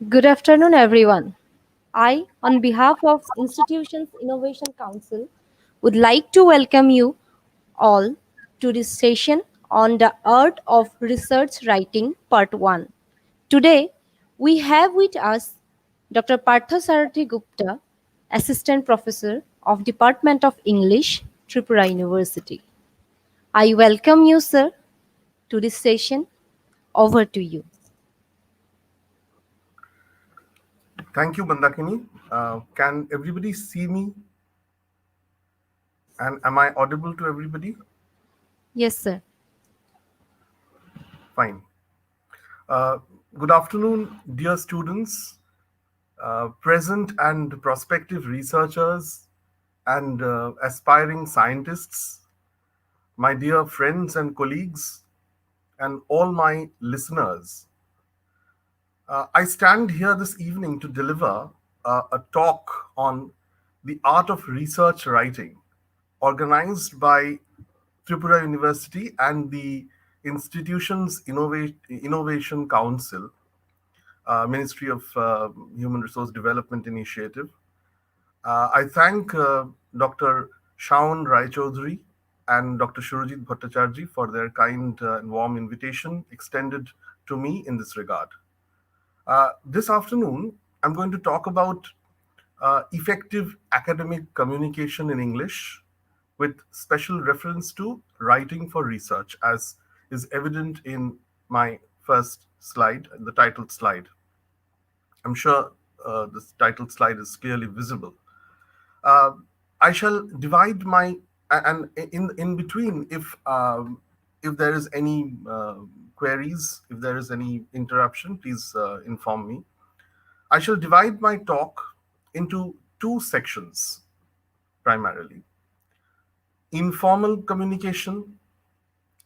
Good afternoon, everyone. I, on behalf of Institution's Innovation Council, would like to welcome you all to this session on the art of research writing, part 1. Today, we have with us Dr. Partha Sarathi Gupta, Assistant Professor of Department of English, Tripura University. I welcome you, sir, to this session. Over to you. Thank you, Mandakini. Can everybody see me? And am I audible to everybody? Yes, sir. Fine. Uh, Good afternoon, dear students, present and prospective researchers, and aspiring scientists, my dear friends and colleagues, and all my listeners. I stand here this evening to deliver a talk on the art of research writing, organized by Tripura University and the institution's Innovation Council, Ministry of Human Resource Development Initiative. I thank Dr. Shaun Raichaudhuri and Dr. Shurajit Bhattacharjee for their kind and warm invitation extended to me in this regard. This afternoon, I'm going to talk about effective academic communication in English with special reference to writing for research, as is evident in my first slide, the titled slide. I'm sure this titled slide is clearly visible. Uh, I shall divide my and in between, if there is any queries, if there is any interruption, please inform me. I shall divide my talk into two sections primarily: informal communication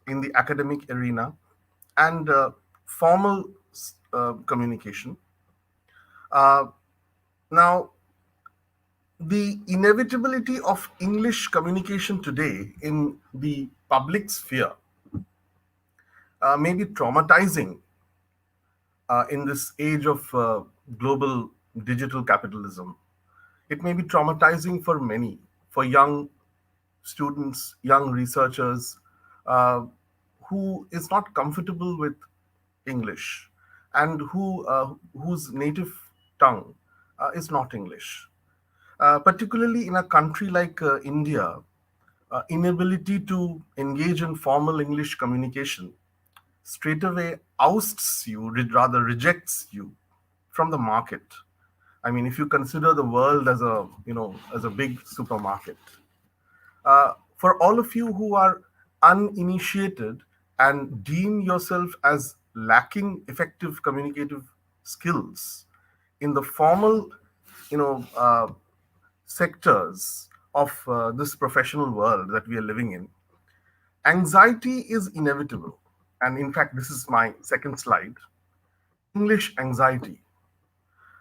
in the academic arena and formal communication. Uh, Now, the inevitability of English communication today in the public sphere may be traumatizing in this age of global digital capitalism. It may be traumatizing for many, for young students, young researchers who is not comfortable with English and whose native tongue is not English. Particularly in a country like India, inability to engage in formal English communication straightaway ousts you, rather rejects you from the market. I mean, if you consider the world as a big supermarket, for all of you who are uninitiated and deem yourself as lacking effective communicative skills in the formal, you know, sectors of this professional world that we are living in, anxiety is inevitable. And in fact, this is my second slide: English anxiety.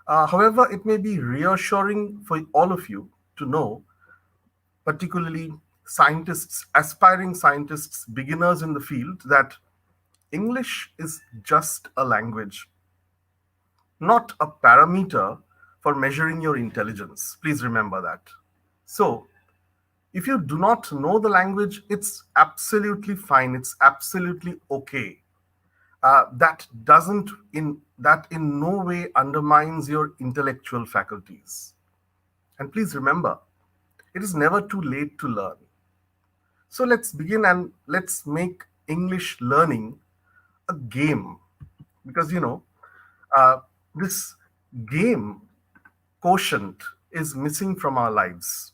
However, it may be reassuring for all of you to know, particularly scientists, aspiring scientists, beginners in the field, that English is just a language, not a parameter for measuring your intelligence. Please remember that. So, if you do not know the language, it's absolutely fine. It's absolutely okay. That in no way undermines your intellectual faculties. And please remember, it is never too late to learn. So let's begin and let's make English learning a game, because uh, this game quotient is missing from our lives.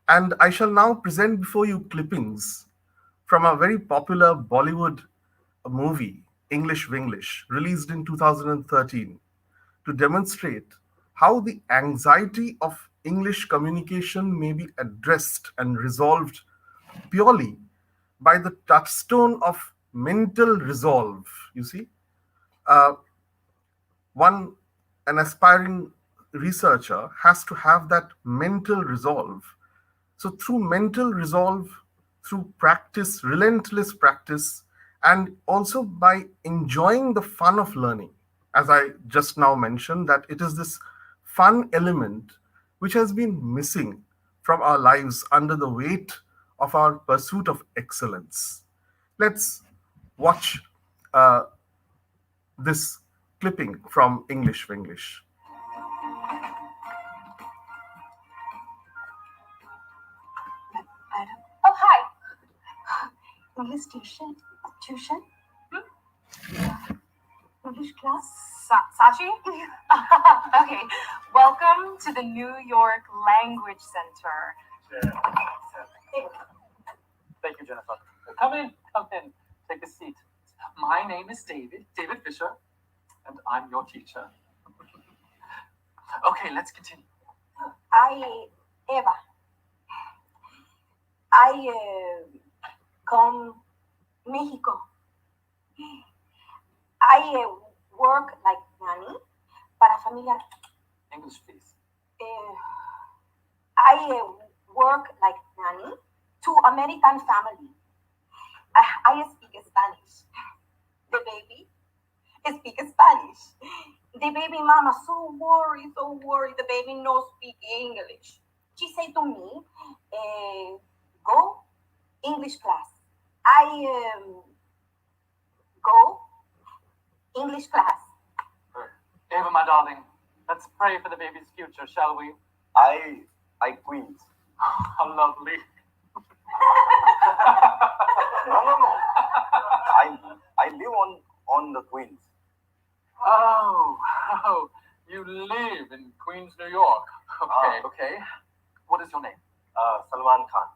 And I shall now present before you clippings from a very popular Bollywood movie, English Winglish, released in 2013, to demonstrate how the anxiety of English communication may be addressed and resolved purely by the touchstone of mental resolve. You see, uh, one an aspiring researcher has to have that mental resolve. So through mental resolve, through practice, relentless practice, and also by enjoying the fun of learning, as I just now mentioned, that it is this fun element which has been missing from our lives under the weight of our pursuit of excellence. Let's watch uh, this clipping from English for English. Madam. Oh, hi. English tuition? English class? Sachi? Okay. Welcome to the New York Language Center. Thank you, Jennifer. Come in, come in. Take a seat. My name is David Fisher, and I'm your teacher. Okay, let's continue. Eva. I come Mexico. I work like nanny para familia. English, please. I work like nanny to American family. I speak Spanish. The baby speak Spanish. The baby mama so worried. The baby no speak English. She say to me, go English class. I go English class. Eva, my darling, let's pray for the baby's future, shall we? I Queens. How lovely. No. I live on the Queens. Oh, you live in Queens, New York. Okay. What is your name? Salman Khan.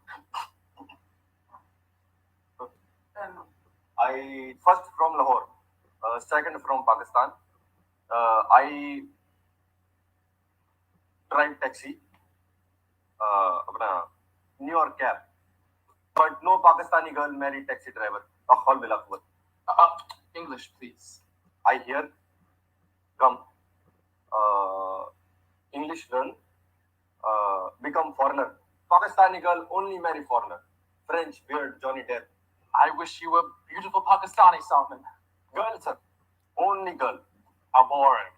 I first from Lahore, second from Pakistan. I drive taxi, अपना New York cab. But no Pakistani girl married taxi driver. English, please. I hear, come, English learn, become foreigner. Pakistani girl only marry foreigner. French, weird, Johnny Depp. I wish you were beautiful Pakistani, Salman. Girl, sir. Only girl. How boring.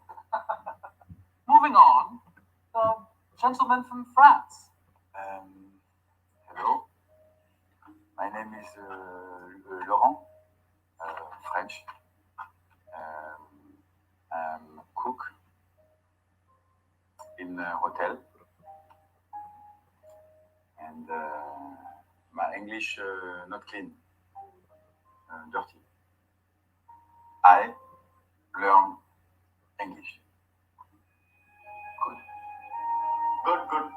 Moving on, the gentleman from France. Hello. My name is Laurent, French. I'm cook in a hotel, and my English not clean, dirty. I learn English. Good.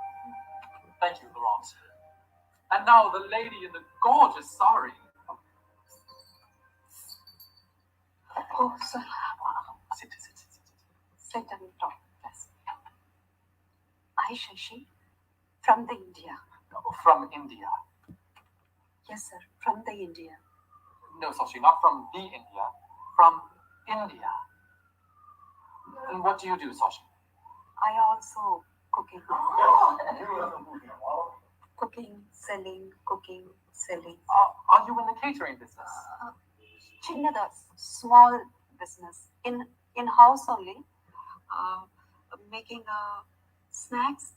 Thank you, Laurent. And now the lady in the gorgeous sari. Oh, sir. Sit. Sit and talk. Yes. I Shashi from the India. From India. Yes, sir. From the India. No, Sashi, not from the India. From India. And what do you do, Sashi? I also cooking. Selling. Are you in the catering business? Chinnada, small business. In house only. Making snacks.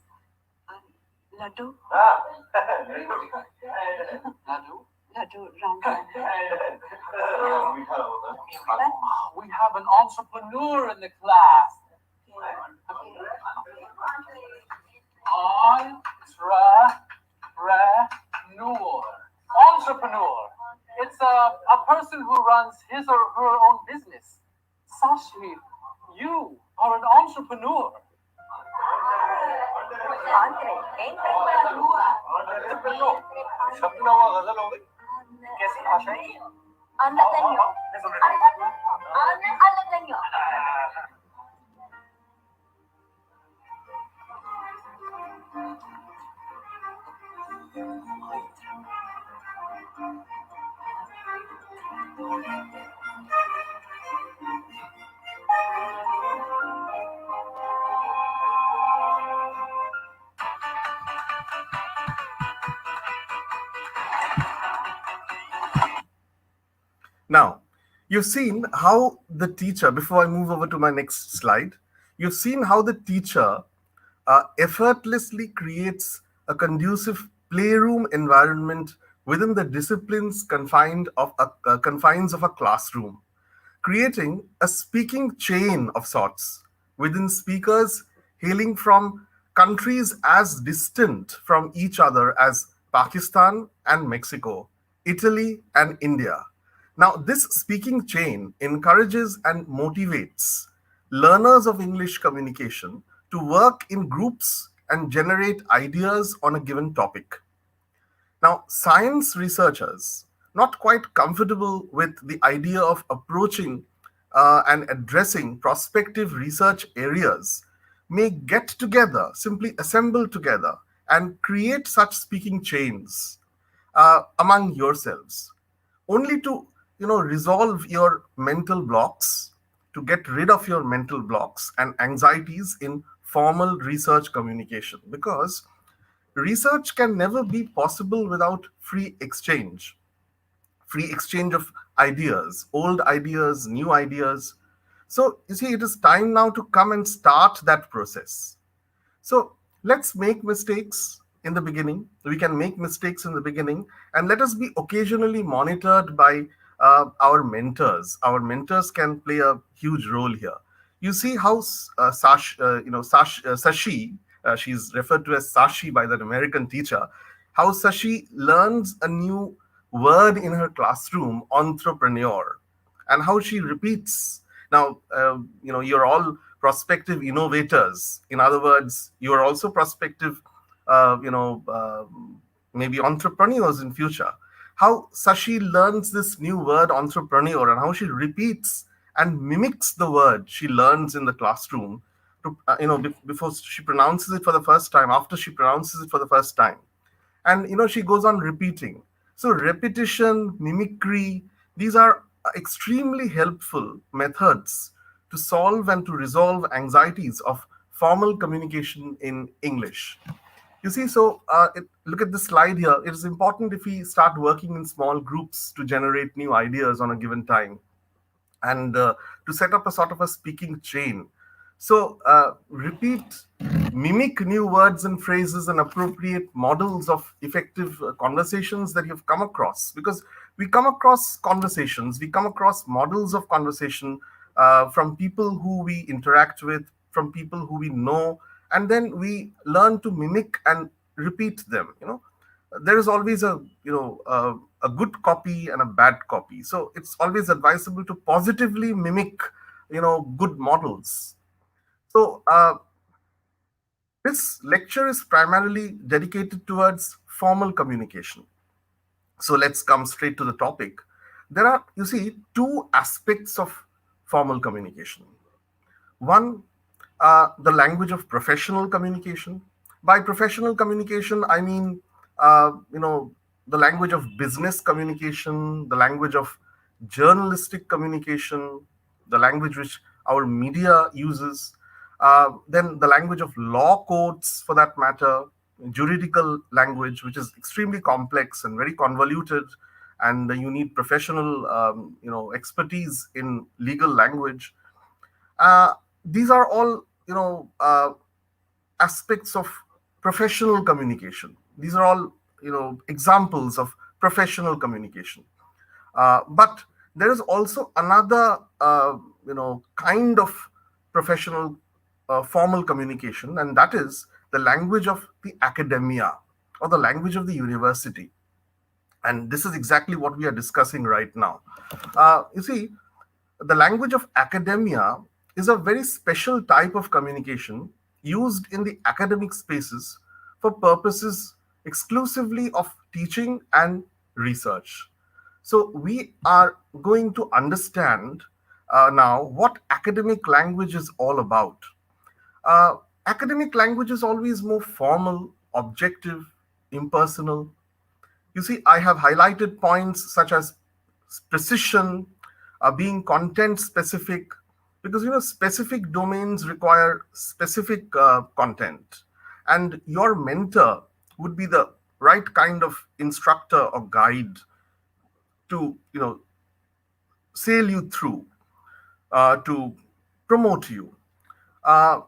Laddu. Laddu? Round. We have an entrepreneur in the class. Entrepreneur. It's a person who runs his or her own business. Sashi, you are an entrepreneur. कैसी भाषा है? Now, You've seen how the teacher, before I move over to my next slide, you've seen how the teacher effortlessly creates a conducive playroom environment within the disciplines confines of a classroom, creating a speaking chain of sorts within speakers hailing from countries as distant from each other as Pakistan and Mexico, Italy and India. Now, this speaking chain encourages and motivates learners of English communication to work in groups and generate ideas on a given topic. Now, science researchers, not quite comfortable with the idea of approaching and addressing prospective research areas, may get together, simply assemble together, and create such speaking chains among yourselves, only to resolve your mental blocks, to get rid of your mental blocks and anxieties in formal research communication, because research can never be possible without free exchange of ideas, old ideas, new ideas. So you see, it is time now to come and start that process. So let's make mistakes in the beginning. We can make mistakes in the beginning, and let us be occasionally monitored by our mentors. Our mentors can play a huge role here. You see how Sashi, she's referred to as Sashi by that American teacher, how Sashi learns a new word in her classroom, entrepreneur, and how she repeats. Now, you're all prospective innovators. In other words, you are also prospective, uh, you know, uh, maybe entrepreneurs in future. How Sashi learns this new word, entrepreneur, and how she repeats and mimics the word she learns in the classroom to, before she pronounces it for the first time, after she pronounces it for the first time. And she goes on repeating. So repetition, mimicry, these are extremely helpful methods to solve and to resolve anxieties of formal communication in English. You see, so look at this slide here. It is important if we start working in small groups to generate new ideas on a given time, and to set up a sort of a speaking chain. So repeat, mimic new words and phrases and appropriate models of effective conversations that you've come across, because we come across conversations, we come across models of conversation from people who we interact with, from people who we know, and then we learn to mimic and repeat them. There is always a good copy and a bad copy, so it's always advisable to positively mimic good models. So this lecture is primarily dedicated towards formal communication. So let's come straight to the topic. There are, you see, two aspects of formal communication. One, the language of professional communication. By professional communication, I mean, the language of business communication, the language of journalistic communication, the language which our media uses, then the language of law courts, for that matter, juridical language, which is extremely complex and very convoluted, and you need professional, expertise in legal language. uh, these are all aspects of professional communication. These are all examples of professional communication. But there is also another kind of professional formal communication, and that is the language of the academia, or the language of the university. And this is exactly what we are discussing right now. You see, the language of academia is a very special type of communication used in the academic spaces for purposes exclusively of teaching and research. So, we are going to understand now what academic language is all about. Academic language is always more formal, objective, impersonal. You see, I have highlighted points such as precision, being content specific, because specific domains require specific content, and your mentor would be the right kind of instructor or guide to sail you through, to promote you. Uh,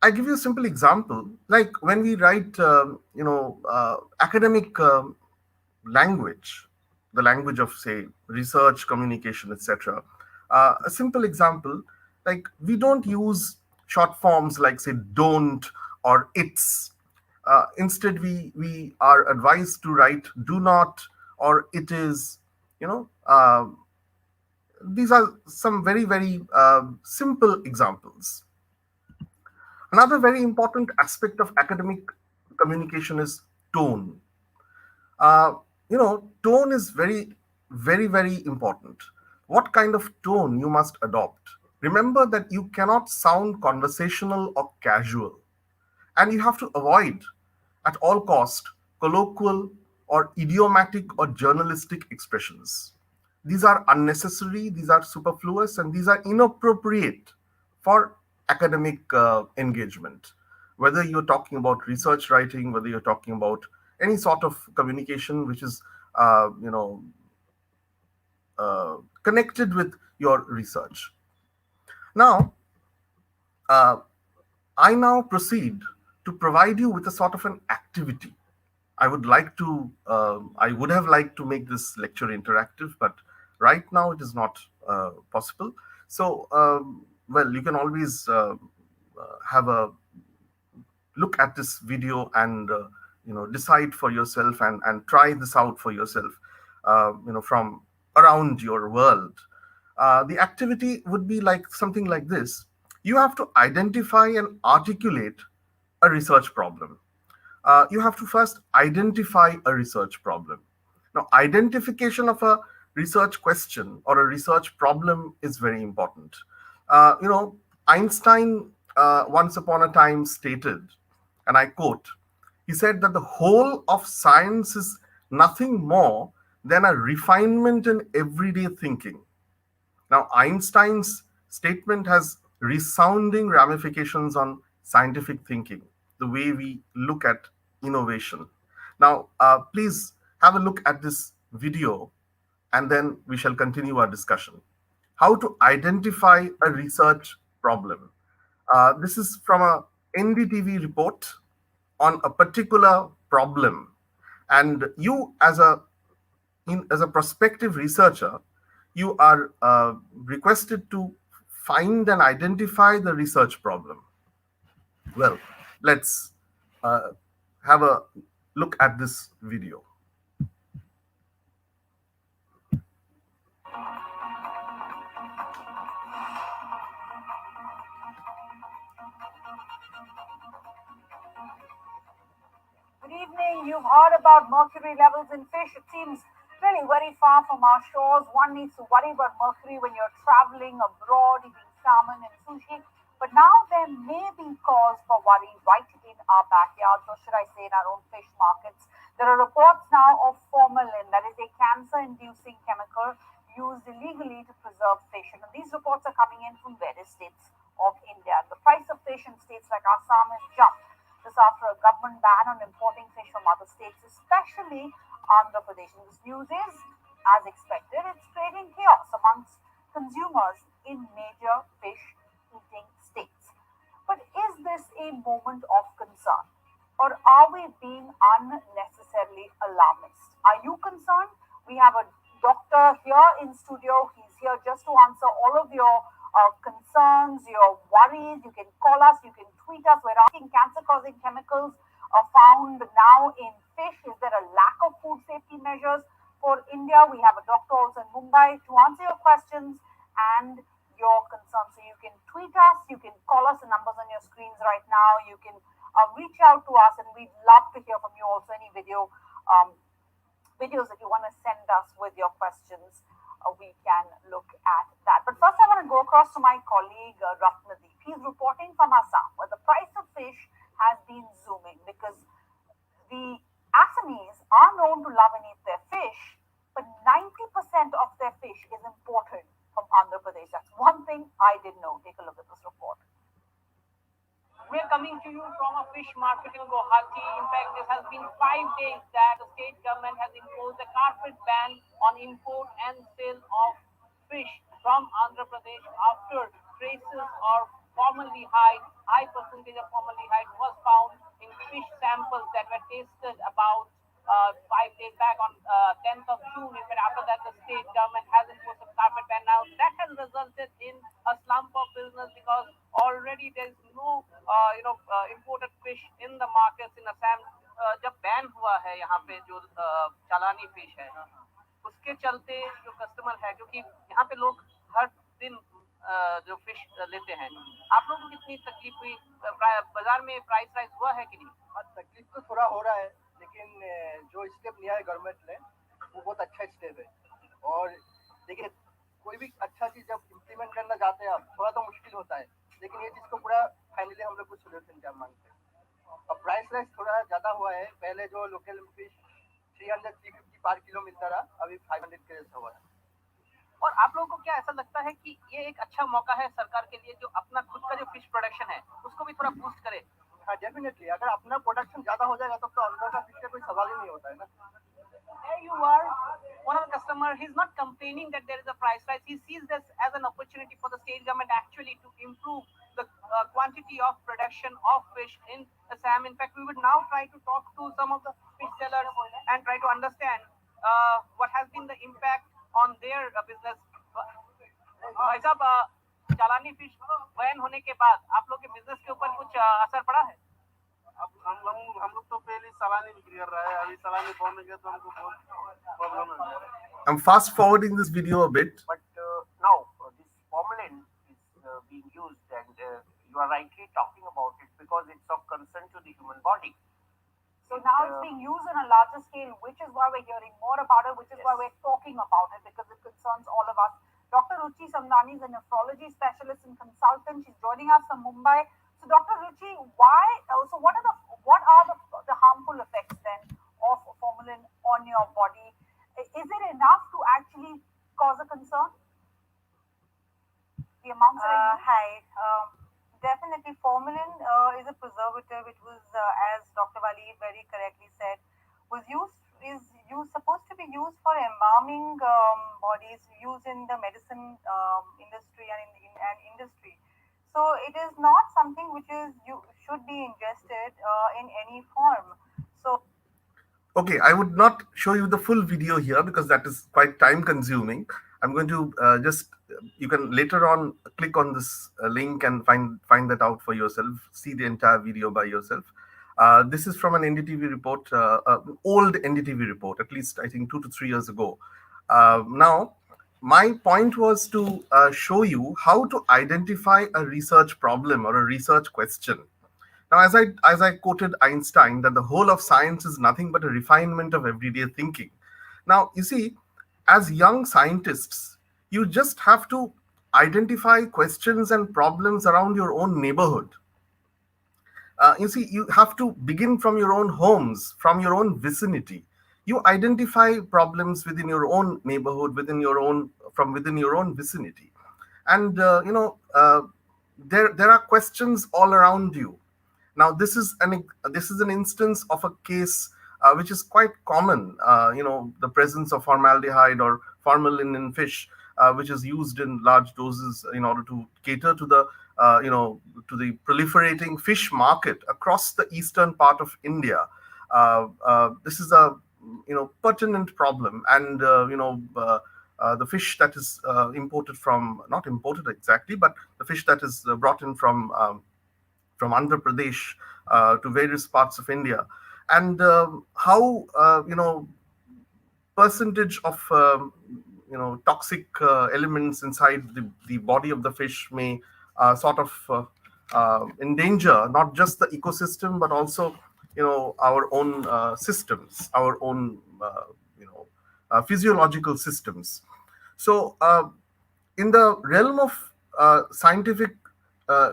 I give you a simple example. Like when we write, academic language, the language of, say, research, communication, etc. A simple example, like we don't use short forms like, say, don't or it's. Instead, we are advised to write do not or it is. You know, these are some very very simple examples. Another very important aspect of academic communication is tone. uh, Tone is very very very important. What kind of tone you must adopt? Remember that you cannot sound conversational or casual, and you have to avoid at all cost colloquial or idiomatic or journalistic expressions. These are unnecessary, these are superfluous, and these are inappropriate for academic engagement. Whether you're talking about research writing, whether you're talking about any sort of communication which is connected with your research. Now, uh, I now proceed to provide you with a sort of an activity. I would have liked to make this lecture interactive, but right now it is not possible. So, well, you can always have a look at this video and decide for yourself and try this out for yourself, from around your world. The activity would be like something like this. You have to identify and articulate a research problem. You have to first identify a research problem. Now, identification of a research question or a research problem is very important. Einstein once upon a time stated, and I quote, he said that the whole of science is nothing more than a refinement in everyday thinking. Now, Einstein's statement has resounding ramifications on scientific thinking, the way we look at innovation. Now, please have a look at this video and then we shall continue our discussion. How to identify a research problem. This is from a NDTV report on a particular problem. And you, as a prospective researcher, you are requested to find and identify the research problem. Well, let's uh, have a look at this video. Good evening. You've heard about mercury levels in fish. It seems really very far from our shores. One needs to worry about mercury when you're traveling abroad, eating salmon and sushi. But now there may be cause for worry right in our backyards, or should I say in our own fish markets. There are reports now of formalin, that is a cancer-inducing chemical used illegally to preserve fish. And these reports are coming in from various states of India. The price of fish in states like Assam has jumped. This after a government ban on importing fish from other states, especially Andhra Pradesh. And this news is, as expected, it's creating chaos amongst consumers in major fish eating states. But is this a moment of concern? Or are we being unnecessarily alarmist? Are you concerned? We have a doctor here in studio. He's here just to answer all of your concerns, your worries. You can call us, you can tweet us. We're asking cancer causing chemicals are found now in fish. Is there a lack of food safety measures for India? We have a doctor also in Mumbai to answer your questions and your concerns. So you can tweet us, you can call us, the numbers on your screens right now. You can reach out to us, and we'd love to hear from you also. Any videos that you want to send us with your questions, we can look at that. But first, I want to go across to my colleague Ratnadeep. He's reporting from Assam, where the price of fish has been zooming because the Assamese are known to love and eat their fish, but 90% of their fish is imported from Andhra Pradesh. That's one thing I didn't know. Take a look at this report. We are coming to you from a fish market in Guwahati. In fact, this has been 5 days that the state government has imposed a carpet ban on import and sale of fish from Andhra Pradesh after traces or formaldehyde, high percentage of formaldehyde was found in fish samples that were tasted about 5 days back on 10th of June. In fact, after that, the state government has imposed a carpet ban. Now, that has resulted in a slump of business because already there is no, imported fish in the markets in Assam. जब ban हुआ है यहाँ पे जो चालानी fish है उसके चलते जो कस्टमर है क्योंकि यहाँ पे लोग हर दिन जो फिश लेते हैं आप लोगों को कितनी तकलीफ हुई बाजार में प्राइस राइज हुआ है कि नहीं हाँ तकलीफ तो थोड़ा हो रहा है लेकिन जो स्टेप लिया है गवर्नमेंट ने वो बहुत अच्छा स्टेप है और देखिए कोई भी अच्छा चीज जब इम्प्लीमेंट करना चाहते हैं आप थोड़ा तो मुश्किल होता है लेकिन ये चीज को पूरा फाइनली हम लोग कुछ सोल्यूशन क्या मांगते हैं अब प्राइस राइज थोड़ा ज्यादा हुआ है पहले जो लोकल फिश 300-350 पर किलो मिलता रहा अभी 500 के जैसा हुआ है और आप लोगों को क्या ऐसा लगता है कि ये एक अच्छा मौका है सरकार के लिए जो अपना खुद का जो फिश प्रोडक्शन है उसको भी थोड़ा बूस्ट करे हाँ डेफिनेटली अगर अपना प्रोडक्शन ज्यादा हो जाएगा तब तो अंदर का फिश का कोई सवाल ही नहीं होता है ना There you are. One of the customer, he's not complaining that there is a price rise. He sees this as an opportunity for the state government actually to improve the quantity of production of fish in Assam. In fact, we would now try to talk to some of the fish sellers and try to understand what has been the impact on their business. भाई साहब चालानी fish ban होने के बाद आप लोग के business के ऊपर कुछ असर पड़ा है अब हम लोग तो पहले सलानी बिक्री कर रहा है अभी सलानी बंद हो गया तो हमको बहुत प्रॉब्लम है I'm fast forwarding this video a bit. But now this formalin is being used, and you are rightly talking about it because it's of concern to the human body. So now it's being used on a larger scale, which is why we're hearing more about it, which is why we're talking about it, because it concerns all of us. Dr. Ruchi Samdani is a nephrology specialist and consultant. She's joining us from Mumbai. So, Dr. Ruchi, what are the harmful effects then of formalin on your body? Is it enough to actually cause a concern? The amounts that are used? Hi. Definitely, formalin is a preservative. It was, as Dr. Wali very correctly said, is supposed to be used for embalming bodies, used in the medicine industry and in industry. So it is not something which should be ingested in any form. So. Okay, I would not show you the full video here because that is quite time consuming. I'm going to you can later on click on this link and find that out for yourself, see the entire video by yourself. This is from an NDTV report, old NDTV report, at least I think 2 to 3 years ago. Now, my point was to show you how to identify a research problem or a research question. Now, as I quoted Einstein, that the whole of science is nothing but a refinement of everyday thinking. Now, you see, as young scientists, you just have to identify questions and problems around your own neighborhood. You see, you have to begin from your own homes, from your own vicinity. You identify problems within your own neighborhood, within your own vicinity, and there are questions all around you. Now, this is an instance of a case which is quite common. The presence of formaldehyde or formalin in fish, which is used in large doses in order to cater to the to the proliferating fish market across the eastern part of India. This is a pertinent problem, and the fish that is imported from, not imported exactly, but the fish that is brought in from Andhra Pradesh to various parts of India, and how percentage of toxic elements inside the body of the fish may sort of endanger not just the ecosystem but also our own systems, our own physiological systems. So in the realm of scientific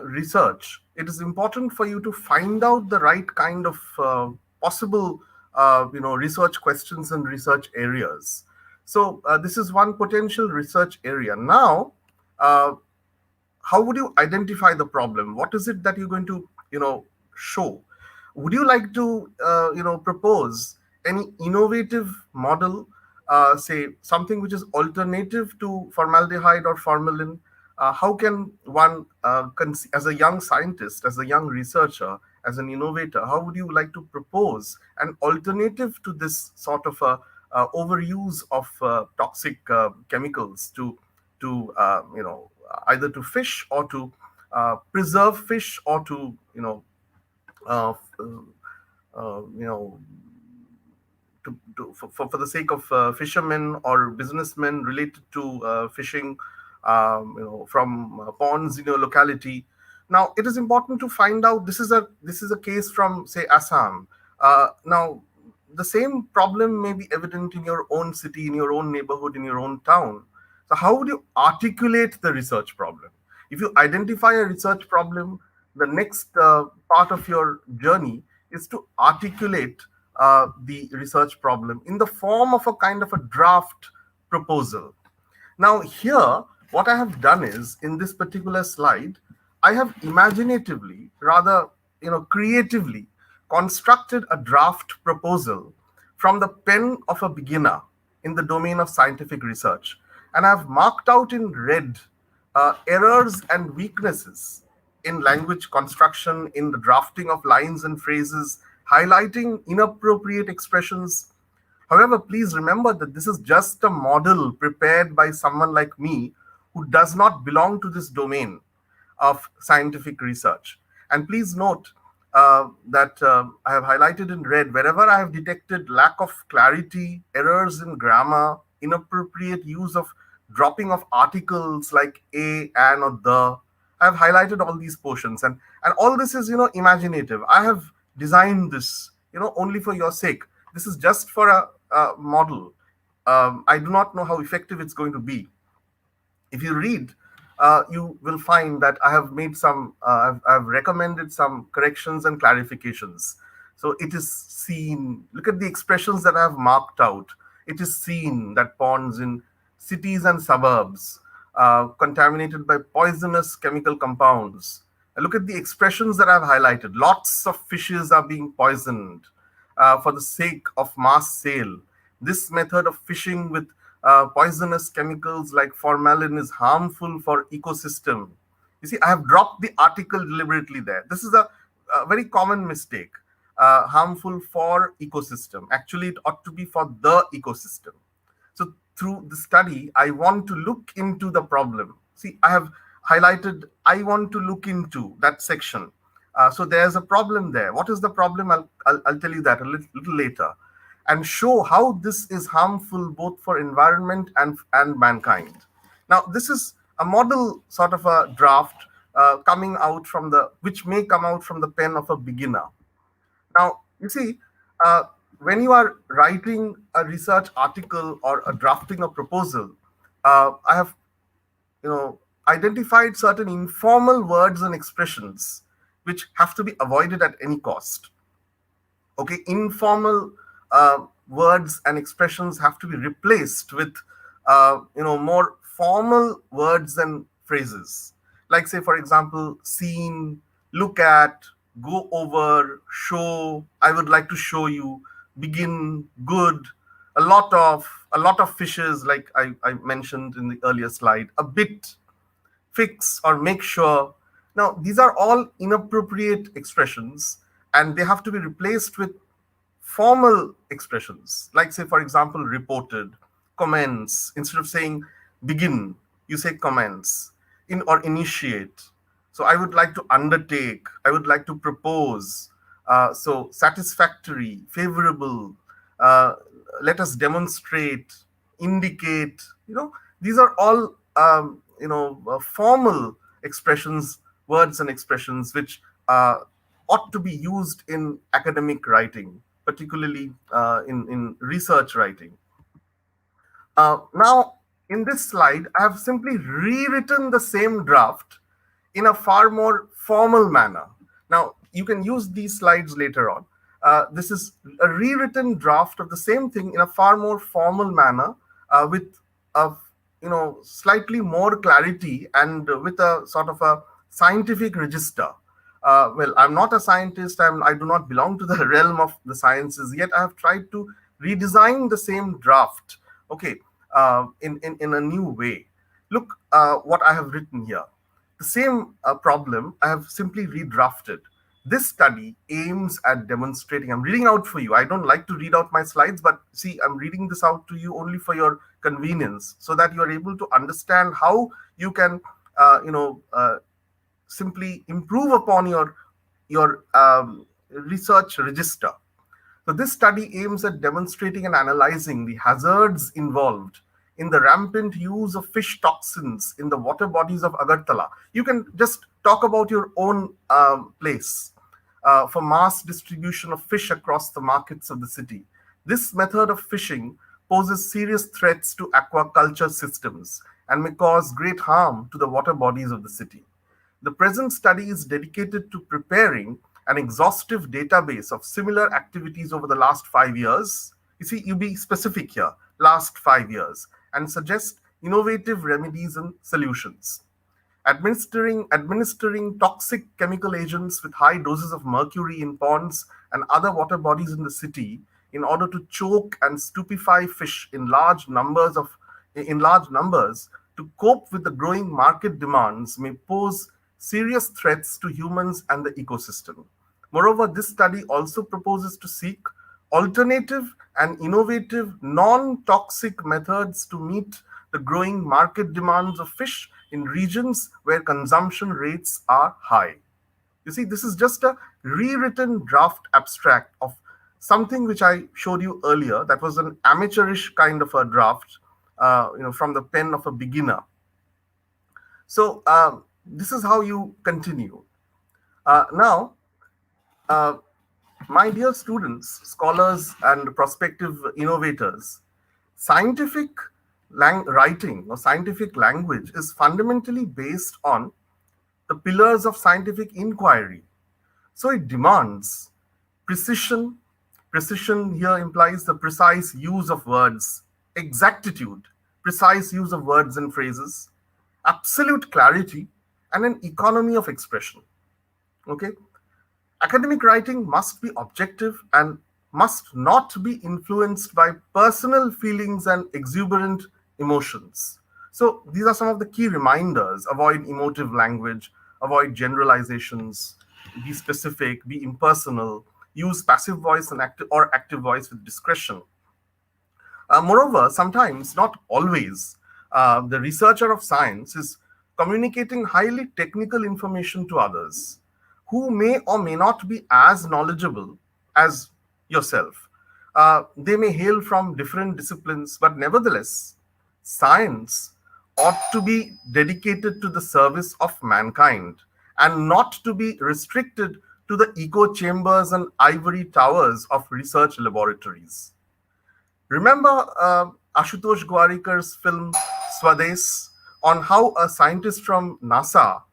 research, it is important for you to find out the right kind of possible research questions and research areas. So this is one potential research area. Now, how would you identify the problem? What is it that you're going to show? Would you like to propose any innovative model say something which is alternative to formaldehyde or formalin, how can one, as a young scientist, as a young researcher, as an innovator, how would you like to propose an alternative to this sort of a overuse of toxic chemicals to either to fish or to preserve fish or to uh, you know for the sake of fishermen or businessmen related to fishing, from ponds in your locality. Now, it is important to find out. This is a case from, say, Assam. Now, the same problem may be evident in your own city, in your own neighborhood, in your own town. So, how would you articulate the research problem? If you identify a research problem, the next part of your journey is to articulate the research problem in the form of a kind of a draft proposal. Now, here, what I have done is, in this particular slide, I have imaginatively, rather, creatively constructed a draft proposal from the pen of a beginner in the domain of scientific research. And I've marked out in red errors and weaknesses in language construction, in the drafting of lines and phrases, highlighting inappropriate expressions. However, please remember that this is just a model prepared by someone like me who does not belong to this domain of scientific research. And please note that I have highlighted in red wherever I have detected lack of clarity, errors in grammar, inappropriate use of dropping of articles like a, an, or the. I have highlighted all these portions, and all this is imaginative. I have designed this only for your sake. This is just for a model. I do not know how effective it's going to be. If you read, you will find that I have made some, I've recommended some corrections and clarifications. So it is seen, look at the expressions that I have marked out. It is seen that ponds in cities and suburbs contaminated by poisonous chemical compounds. Look at the expressions that I've highlighted. Lots of fishes are being poisoned for the sake of mass sale. This method of fishing with poisonous chemicals like formalin is harmful for ecosystem. You see, I have dropped the article deliberately there. This is a very common mistake. Harmful for ecosystem. Actually, it ought to be for the ecosystem. So through the study, I want to look into the problem. See, I have highlighted, I want to look into that section. So there's a problem there. What is the problem? I'll tell you that a little later, and show how this is harmful both for environment and mankind. Now, this is a model sort of a draft coming out from which may come out from the pen of a beginner. Now, you see, when you are writing a research article or a drafting a proposal, I have, identified certain informal words and expressions which have to be avoided at any cost. Okay, informal words and expressions have to be replaced with, more formal words and phrases. Like, say, for example, seen, look at, go over, show, I would like to show you, begin, good, a lot of fishes, like I mentioned in the earlier slide, a bit, fix, or make sure. Now, these are all inappropriate expressions, and they have to be replaced with formal expressions. Like, say, for example, reported, commence. Instead of saying begin, you say commence, or initiate. So I would like to undertake, I would like to propose. So satisfactory, favorable, let us demonstrate, indicate. These are all formal expressions, words and expressions which ought to be used in academic writing, particularly in research writing. Now, in this slide, I have simply rewritten the same draft in a far more formal manner. Now, you can use these slides later on. This is a rewritten draft of the same thing in a far more formal manner, with a slightly more clarity and with a sort of a scientific register. Well, I'm not a scientist. I do not belong to the realm of the sciences. Yet I have tried to redesign the same draft okay, in a new way. Look what I have written here. The same problem I have simply redrafted. This study aims at demonstrating, I'm reading out for you. I don't like to read out my slides, but see, I'm reading this out to you only for your convenience so that you are able to understand how you can, simply improve upon your research register. So, this study aims at demonstrating and analyzing the hazards involved in the rampant use of fish toxins in the water bodies of Agartala. You can just talk about your own place for mass distribution of fish across the markets of the city. This method of fishing poses serious threats to aquaculture systems and may cause great harm to the water bodies of the city. The present study is dedicated to preparing an exhaustive database of similar activities over the last 5 years. You see, you be specific here, last 5 years, and suggest innovative remedies and solutions. Administering toxic chemical agents with high doses of mercury in ponds and other water bodies in the city in order to choke and stupefy fish in large numbers to cope with the growing market demands may pose serious threats to humans and the ecosystem. Moreover, this study also proposes to seek alternative and innovative non-toxic methods to meet the growing market demands of fish in regions where consumption rates are high. You see, this is just a rewritten draft abstract of something which I showed you earlier. That was an amateurish kind of a draft, from the pen of a beginner. So this is how you continue. Now, my dear students, scholars, and prospective innovators, scientific writing or scientific language is fundamentally based on the pillars of scientific inquiry. So it demands precision. Precision here implies the precise use of words, exactitude, precise use of words and phrases, absolute clarity, and an economy of expression. Okay? Academic writing must be objective and must not be influenced by personal feelings and exuberant emotions. So, these are some of the key reminders. Avoid emotive language, avoid generalizations, be specific, be impersonal, use passive voice and active voice with discretion. Moreover, sometimes, not always, the researcher of science is communicating highly technical information to others who may or may not be as knowledgeable as yourself. They may hail from different disciplines, but nevertheless, science ought to be dedicated to the service of mankind and not to be restricted to the echo chambers and ivory towers of research laboratories. Remember Ashutosh Gwarikar's film Swades on how a scientist from NASA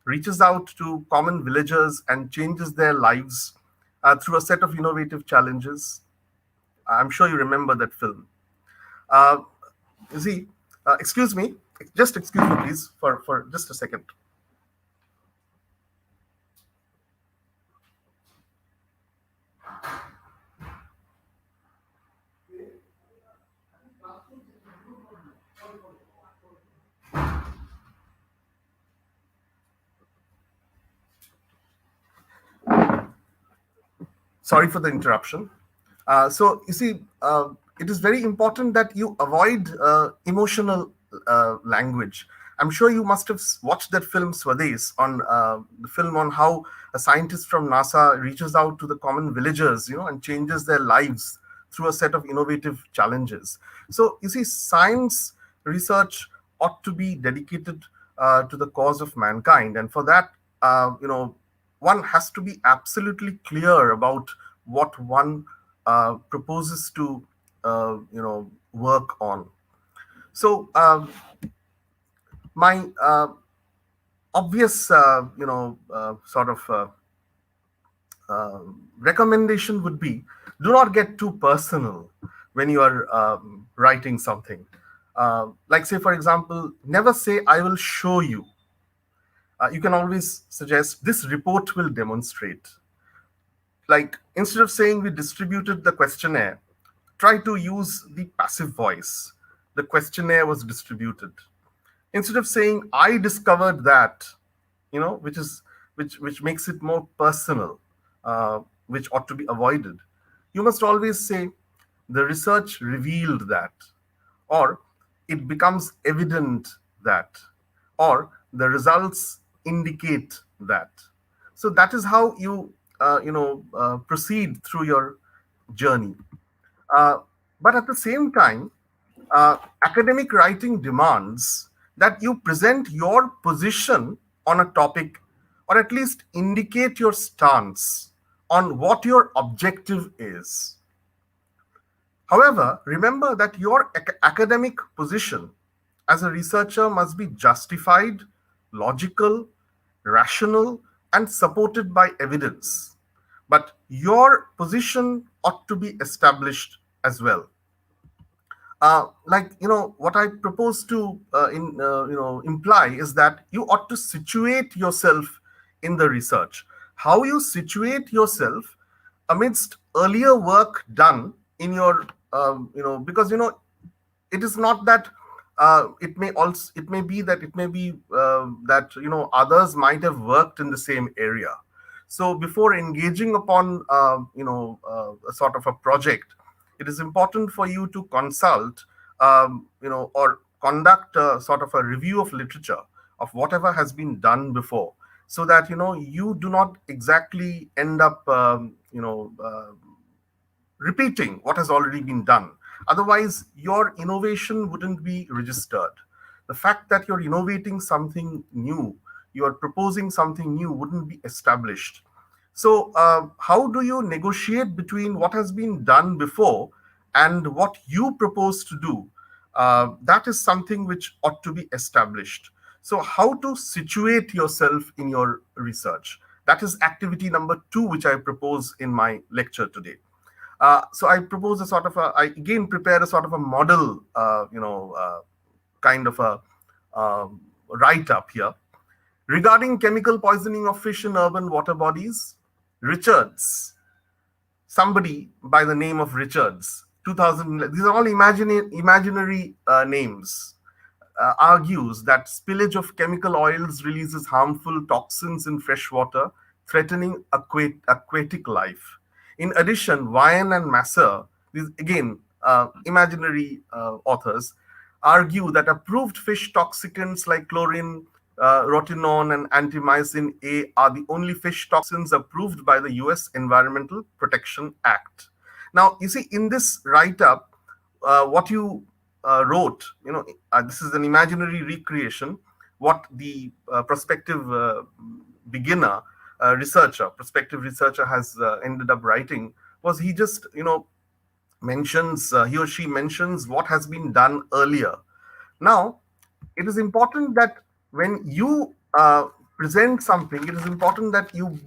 reaches out to common villagers and changes their lives through a set of innovative challenges? I'm sure you remember that film. Uh, you see, excuse me, just excuse me, please, for just a second. Sorry for the interruption. So you see, it is very important that you avoid emotional language. I'm sure you must have watched that film Swades, on the film on how a scientist from NASA reaches out to the common villagers, and changes their lives through a set of innovative challenges. So you see, science research ought to be dedicated to the cause of mankind, and for that, one has to be absolutely clear about what one proposes to work on. So my obvious sort of recommendation would be, do not get too personal when you are writing something. Like, say for example, never say I will show you. You can always suggest this report will demonstrate. Like, instead of saying we distributed the questionnaire, try to use the passive voice. the questionnaire was distributed. Instead of saying, I discovered that, which makes it more personal, which ought to be avoided. You must always say, the research revealed that, or it becomes evident that, or the results indicate that. So that is how you proceed through your journey. Uh, but at the same time, academic writing demands that you present your position on a topic, or at least indicate your stance on what your objective is. However, remember that your academic position as a researcher must be justified, logical, rational, and supported by evidence. But your position ought to be established as well. What I propose to imply is that you ought to situate yourself in the research. How you situate yourself amidst earlier work done in your because it is not that it may be that others might have worked in the same area. So before engaging upon a sort of a project, it is important for you to consult or conduct a sort of a review of literature of whatever has been done before, so that you do not exactly end up repeating what has already been done. Otherwise, your innovation wouldn't be registered. The fact that you're innovating something new, you're proposing something new, wouldn't be established. So, how do you negotiate between what has been done before and what you propose to do? That is something which ought to be established. So, how to situate yourself in your research? That is activity number 2, which I propose in my lecture today. So I propose I again prepare a sort of a model, kind of a write up here. Regarding chemical poisoning of fish in urban water bodies, Richards, somebody by the name of Richards, 2000, these are all imaginary names, argues that spillage of chemical oils releases harmful toxins in fresh water, threatening aquatic life. In addition, Wyan and Masser, these again imaginary authors, argue that approved fish toxicants like chlorine, rotenone, and antimycin A are the only fish toxins approved by the US Environmental Protection Act. Now, you see, in this write up, what you wrote, this is an imaginary recreation. What the prospective beginner prospective researcher has ended up writing was, he just mentions, he or she mentions what has been done earlier. Now, it is important that when you present something, it is important that you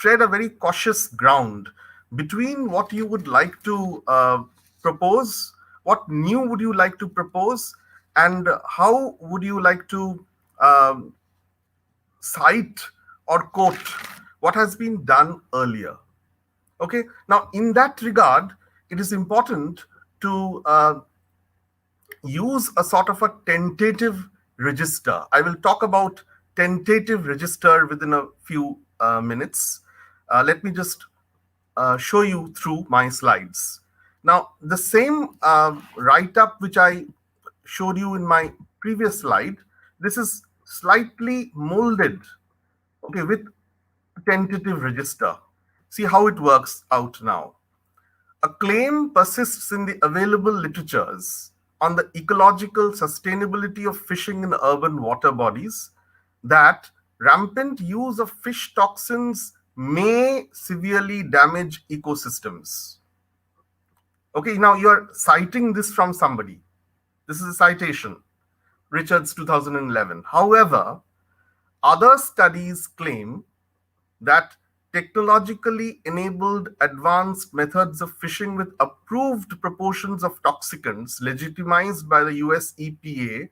tread a very cautious ground between what you would like to propose, what new would you like to propose, and how would you like to cite or quote what has been done earlier. Okay, now in that regard, it is important to use a sort of a tentative register. I will talk about tentative register within a few minutes. Let me just show you through my slides. Now, the same write-up which I showed you in my previous slide, this is slightly molded, okay, with tentative register. See how it works out now. A claim persists in the available literatures on the ecological sustainability of fishing in urban water bodies that rampant use of fish toxins may severely damage ecosystems. Okay, now you're citing this from somebody. This is a citation, Richards 2011. However, other studies claim that technologically enabled advanced methods of fishing with approved proportions of toxicants legitimized by the US EPA,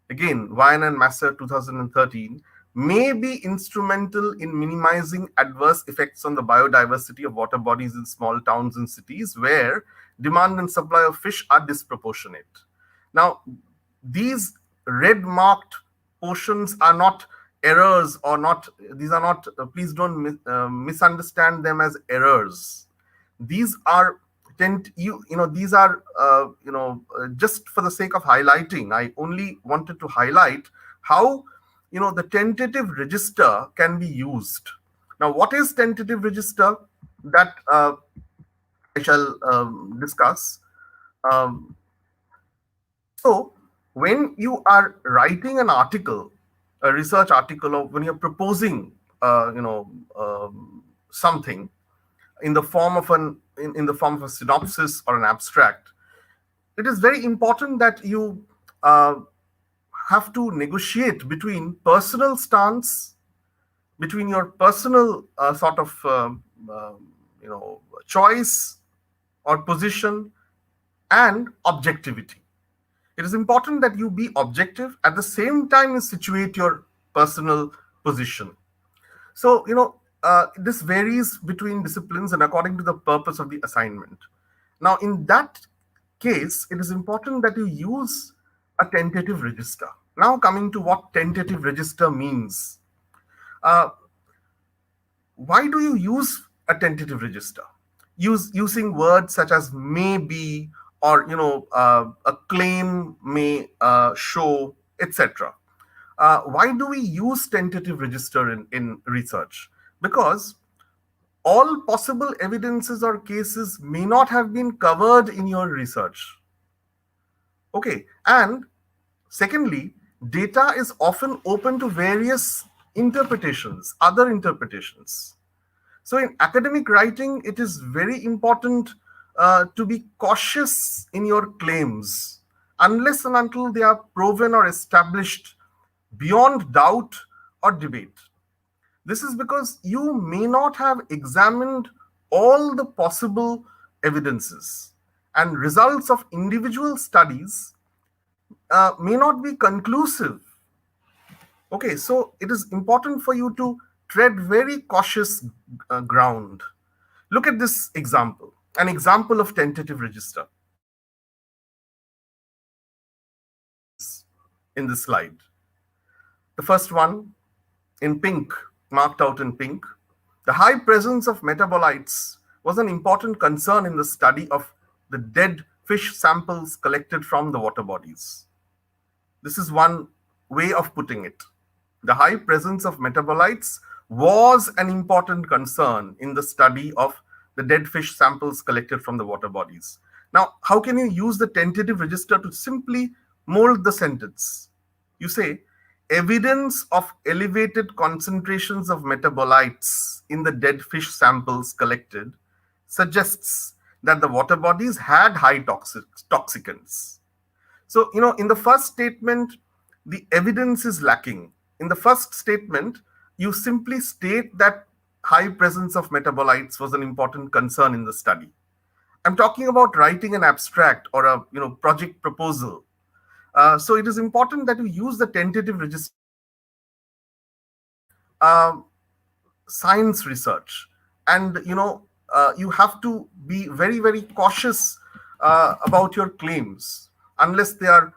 again, Wyan and Masser 2013, may be instrumental in minimizing adverse effects on the biodiversity of water bodies in small towns and cities where demand and supply of fish are disproportionate. Now, these red marked portions are not errors, or not, these are not, please don't misunderstand them as errors. These are these are just for the sake of highlighting, I only wanted to highlight how the tentative register can be used. Now, what is tentative register? That I shall discuss. um, so when you are writing an article, a research article, or when you're proposing something in the form of in the form of a synopsis or an abstract, it is very important that you uh, have to negotiate between personal stance, between your personal sort of choice or position, and objectivity. It is important that you be objective, at the same time you situate your personal position. So, this varies between disciplines and according to the purpose of the assignment. Now, in that case, it is important that you use a tentative register. Now, coming to what tentative register means. Uh, why do you use a tentative register? Using words such as may be, or a claim may show, etc. Why do we use tentative register in research? Because all possible evidences or cases may not have been covered in your research. Okay, and secondly, data is often open to various interpretations, other interpretations. So in academic writing, it is very important to be cautious in your claims unless and until they are proven or established beyond doubt or debate. This is because you may not have examined all the possible evidences, and results of individual studies may not be conclusive. Okay, so it is important for you to tread very cautious ground. Look at this example, an example of tentative register. In this slide, the first one in pink, marked out in pink, the high presence of metabolites was an important concern in the study of the dead fish samples collected from the water bodies. This is one way of putting it. The high presence of metabolites was an important concern in the study of the dead fish samples collected from the water bodies. Now, how can you use the tentative register to simply mold the sentence? You say, evidence of elevated concentrations of metabolites in the dead fish samples collected suggests that the water bodies had high toxicants. So, in the first statement, the evidence is lacking. In the first statement, you simply state that high presence of metabolites was an important concern in the study. I'm talking about writing an abstract or a project proposal. So it is important that you use the tentative register. Science research, and you have to be very, very cautious about your claims unless they are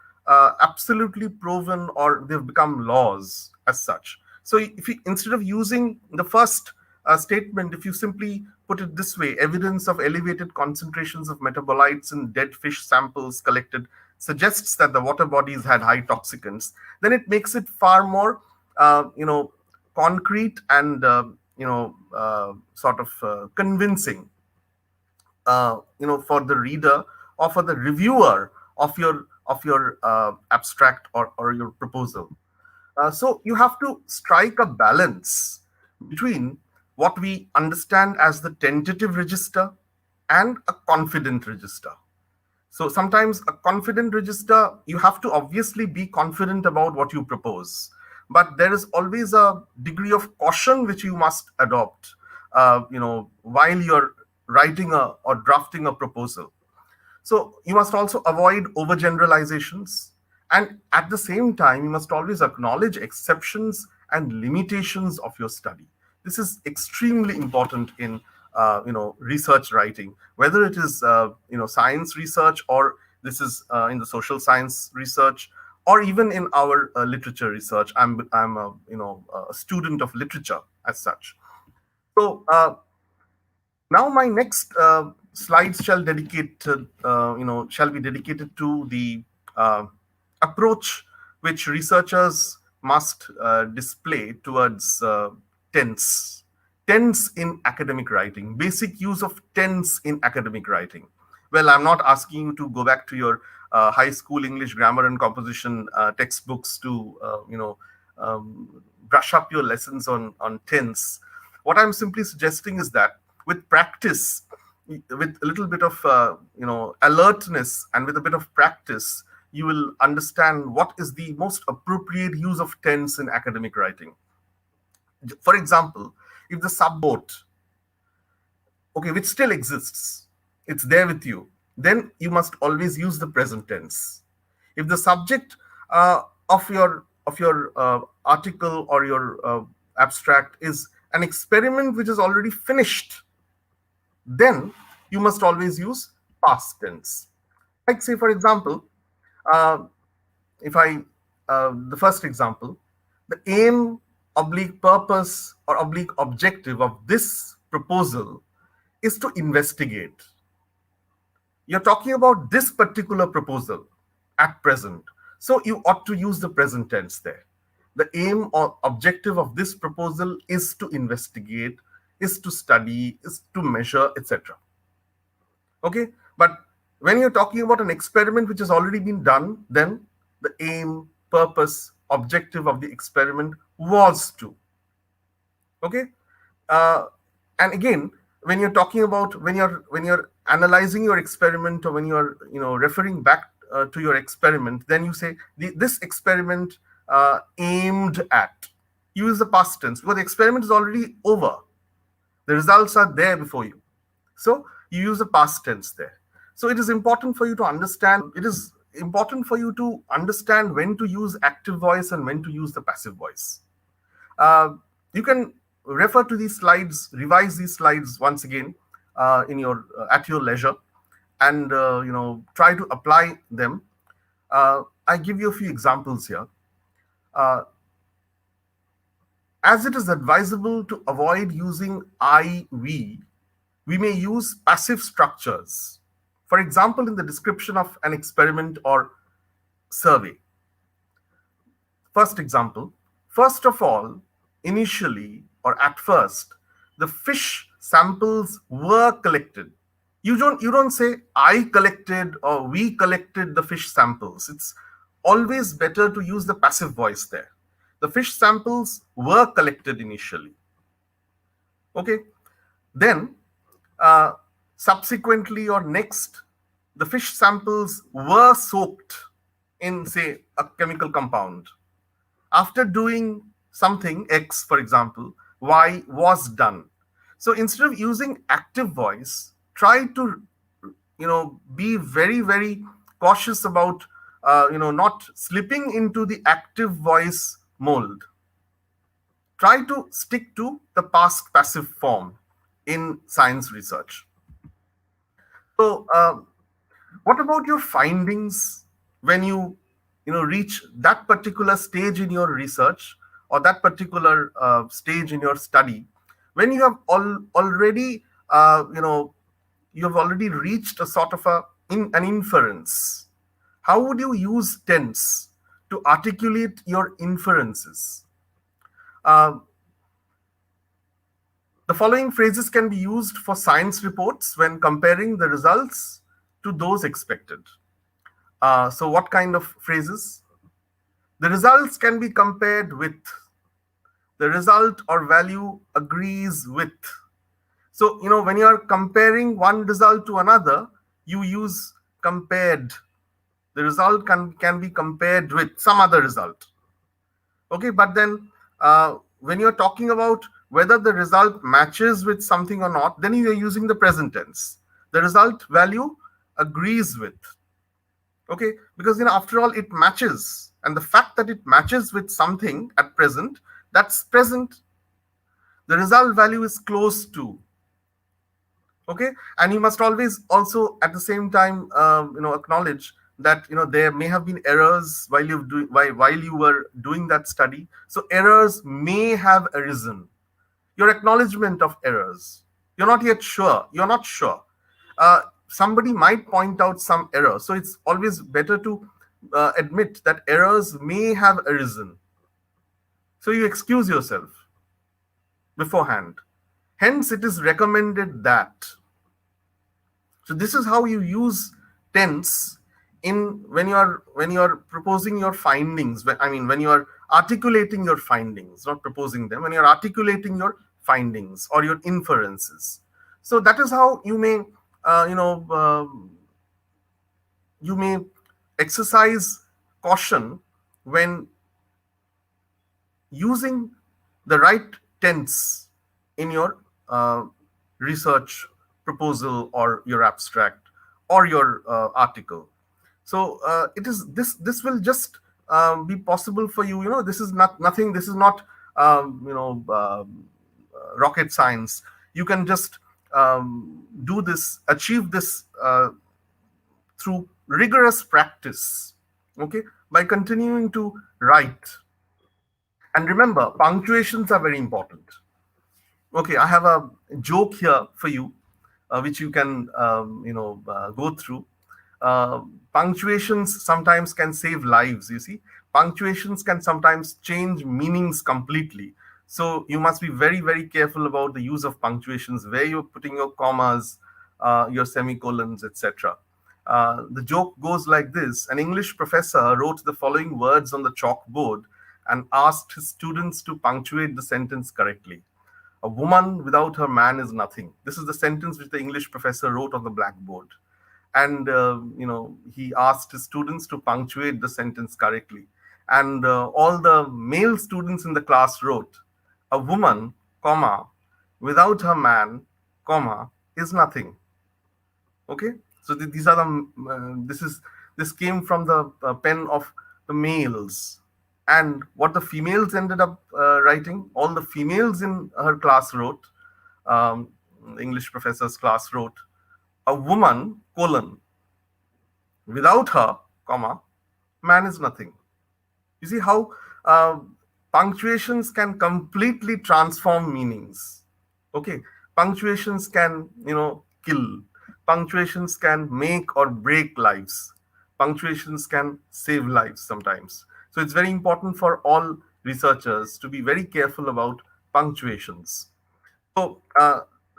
absolutely proven or they've become laws as such. So if you, instead of using the first statement, if you simply put it this way, evidence of elevated concentrations of metabolites in dead fish samples collected suggests that the water bodies had high toxicants, then it makes it far more concrete and sort of convincing for the reader or for the reviewer of your abstract or your proposal. So you have to strike a balance between what we understand as the tentative register and a confident register. So sometimes a confident register, you have to obviously be confident about what you propose, but there is always a degree of caution which you must adopt, while you're writing or drafting a proposal. So you must also avoid overgeneralizations, and at the same time, you must always acknowledge exceptions and limitations of your study. This is extremely important in research writing, whether it is science research, or this is in the social science research, or even in our literature research. I'm a a student of literature as such. So now my next slides shall be dedicated to the uh, approach which researchers must display towards tense in academic writing, basic use of tense in academic writing. Well, I'm not asking you to go back to your high school English grammar and composition textbooks to brush up your lessons on tense. What I'm simply suggesting is that with practice, with a little bit of alertness, and with a bit of practice, you will understand what is the most appropriate use of tense in academic writing. For example, if the subboat, okay, which still exists, it's there with you, then you must always use the present tense. If the subject of your article or your abstract is an experiment which is already finished, then you must always use past tense. Like, say, for example, uh, if I the first example, the aim oblique purpose or oblique objective of this proposal is to investigate. You're talking about this particular proposal at present, so you ought to use the present tense there. The aim or objective of this proposal is to investigate, is to study, is to measure, etc. Okay, but when you're talking about an experiment which has already been done, then the aim, purpose, objective of the experiment was to. Okay, uh, and again, when you're talking about, when you're analyzing your experiment, or when you're referring back to your experiment, then you say this experiment aimed at. Use the past tense because the experiment is already over. The results are there before you. So you use the past tense there. So it is important for you to understand when to use active voice and when to use the passive voice. You can refer to these slides, revise these slides once again in your at your leisure, and try to apply them. I give you a few examples here. Uh, as it is advisable to avoid using I, we may use passive structures. For example, in the description of an experiment or survey. First example, first of all, initially or at first, the fish samples were collected. You don't say I collected or we collected the fish samples. It's always better to use the passive voice there. The fish samples were collected initially. Okay, then subsequently or next, the fish samples were soaked in, say, a chemical compound. After doing something X, for example, Y was done. So instead of using active voice, try to be very, very cautious about not slipping into the active voice mold. Try to stick to the past passive form in science research. So what about your findings when you reach that particular stage in your research, or that particular stage in your study, when you have already you have already reached a sort of an inference? How would you use tense to articulate your inferences? Uh, the following phrases can be used for science reports when comparing the results to those expected. So what kind of phrases? The results can be compared with. The result or value agrees with. So, when you are comparing one result to another, you use compared. The result can be compared with some other result. Okay, but then when you're talking about whether the result matches with something or not, then you're using the present tense. The result value agrees with. Okay, because after all, it matches, and the fact that it matches with something at present, that's present. The result value is close to. Okay, and you must always also at the same time acknowledge that there may have been errors while you were doing that study. So errors may have arisen. Your acknowledgement of errors. You're not sure. Somebody might point out some error, so it's always better to admit that errors may have arisen, so you excuse yourself beforehand. Hence it is recommended that. So this is how you use tense in when you are proposing your findings. When you are articulating your findings, not proposing them. When you are articulating your findings or your inferences. So that is how you may uh, you know uh, you may exercise caution when using the right tense in your research proposal or your abstract or your article. So it is this will just be possible for you. This is not nothing. This is not rocket science. You can just achieve this through rigorous practice. Okay, by continuing to write. And remember, punctuations are very important. Okay, I have a joke here for you, which you can go through. Punctuations sometimes can save lives. You see, punctuations can sometimes change meanings completely. So you must be very, very careful about the use of punctuations, where you're putting your commas, your semicolons, etc. The joke goes like this: an English professor wrote the following words on the chalkboard and asked his students to punctuate the sentence correctly. A woman without her man is nothing. This is the sentence which the English professor wrote on the blackboard. And, he asked his students to punctuate the sentence correctly. And all the male students in the class wrote, a woman, comma, without her man, comma, is nothing. Okay, so these are the this came from the pen of the males. And what the females ended up writing, all the females in her class wrote, um, the English professor's class wrote, a woman, colon, without her, comma, man is nothing. You see how punctuations can completely transform meanings. Okay, punctuations can kill. Punctuations can make or break lives. Punctuations can save lives sometimes. So it's very important for all researchers to be very careful about punctuations. So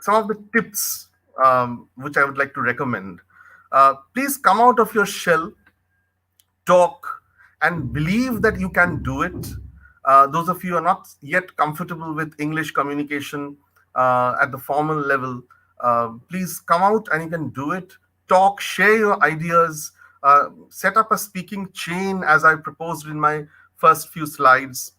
some of the tips which I would like to recommend. Please come out of your shell, talk, and believe that you can do it. Those of you who are not yet comfortable with English communication at the formal level, please come out and you can do it. Talk, share your ideas, set up a speaking chain as I proposed in my first few slides.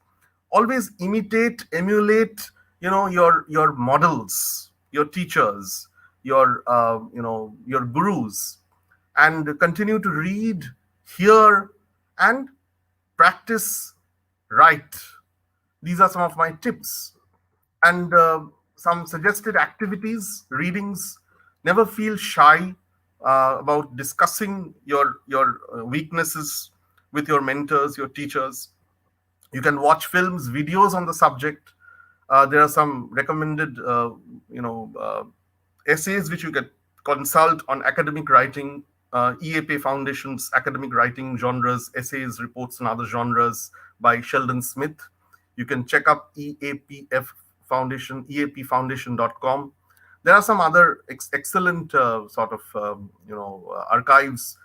Always imitate, emulate, your models, your teachers, your gurus, and continue to read, hear, and practice, write. These are some of my tips. And some suggested activities, readings. Never feel shy about discussing your weaknesses with your mentors, your teachers. You can watch films, videos on the subject. There are some recommended essays which you can consult on academic writing, EAP Foundation's academic writing genres, essays, reports, and other genres by Sheldon Smith. You can check up EAPF Foundation, eapfoundation.com. There are some other excellent archives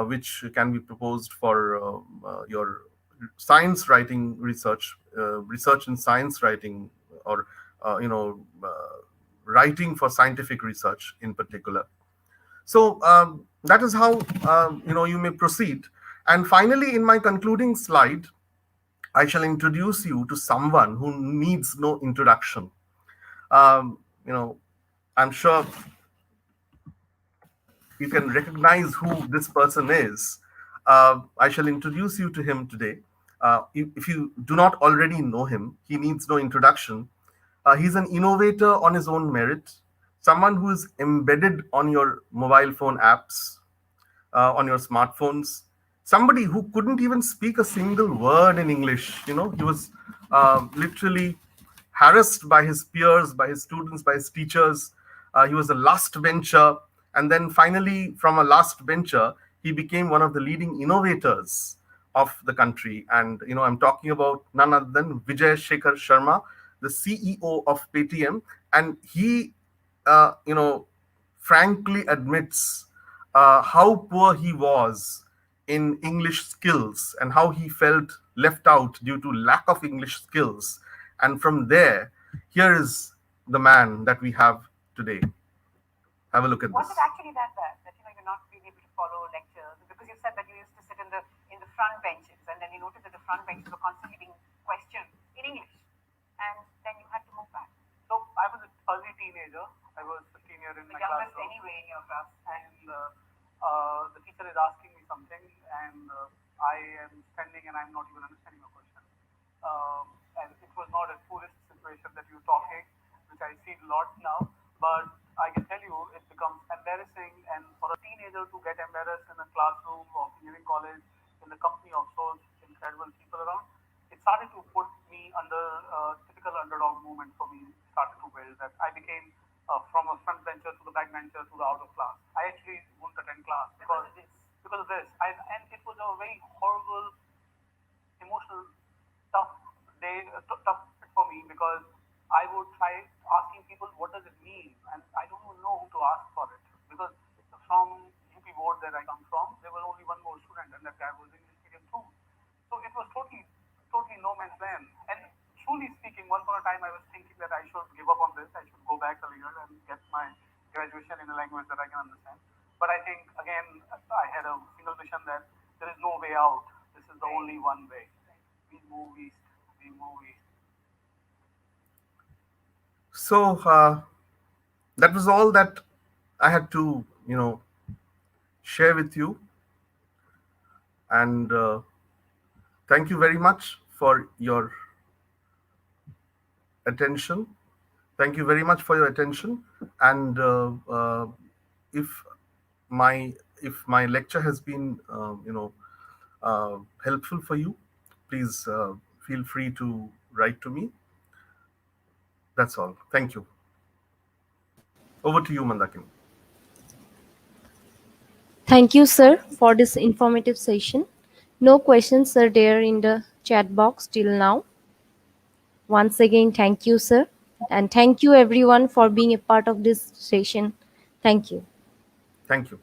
which can be proposed for your science writing research, research in science writing, or writing for scientific research in particular. So that is how you may proceed. And finally, in my concluding slide, I shall introduce you to someone who needs no introduction. I'm sure you can recognize who this person is. I shall introduce you to him today. If you do not already know him, he needs no introduction. He's an innovator on his own merit. someone who is embedded on your mobile phone apps, on your smartphones, somebody who couldn't even speak a single word in English. He was literally harassed by his peers, by his students, by his teachers. He was a last bencher, and then finally, from a last bencher, he became one of the leading innovators of the country. And I'm talking about none other than Vijay Shekhar Sharma, the CEO of Paytm, and he, frankly admits how poor he was in English skills and how he felt left out due to lack of English skills. And from there, here is the man that we have today. Have a look at Was this. it actually that bad that you're not being able to follow lectures? Because you said that you used to sit in the front benches, and then you noticed that the front benches were constantly being questioned in English, and then you had to move back. So I was an early teenager. I was a senior in The my youngest classroom. anyway in your class. And the teacher is asking me something, and I am standing and I'm not even understanding your question. And it was not a tourist situation that you're talking, which I see a lot now. But I can tell you, it becomes embarrassing, and for a teenager to get embarrassed in a classroom of engineering college in the company of those incredible people around, it started to put me under typical underdog movement for me. Started to build that I became from a front bencher to the back bencher to the out of class. I actually wouldn't attend class because of this. And it was a very horrible, emotional, tough day, tough bit for me because I would try asking people what does it mean, and I don't even know who to ask for it because from UP board that I come from, there was only one more student, and that guy was English medium too. So it was totally no man's land. And truly speaking, once upon a time I was thinking that I should give up on this. I should go back a year and get my graduation in a language that I can understand. But I think again, I had a single vision that there is no way out. This is the only one way. We move east. We move east. So that was all that I had to, share with you. And thank you very much for your attention. Thank you very much for your attention. And if my lecture has been, helpful for you, please feel free to write to me. That's all. Thank you. Over to you, Mandakin. Thank you, sir, for this informative session. No questions are there in the chat box till now. Once again, thank you, sir. And thank you, everyone, for being a part of this session. Thank you. Thank you.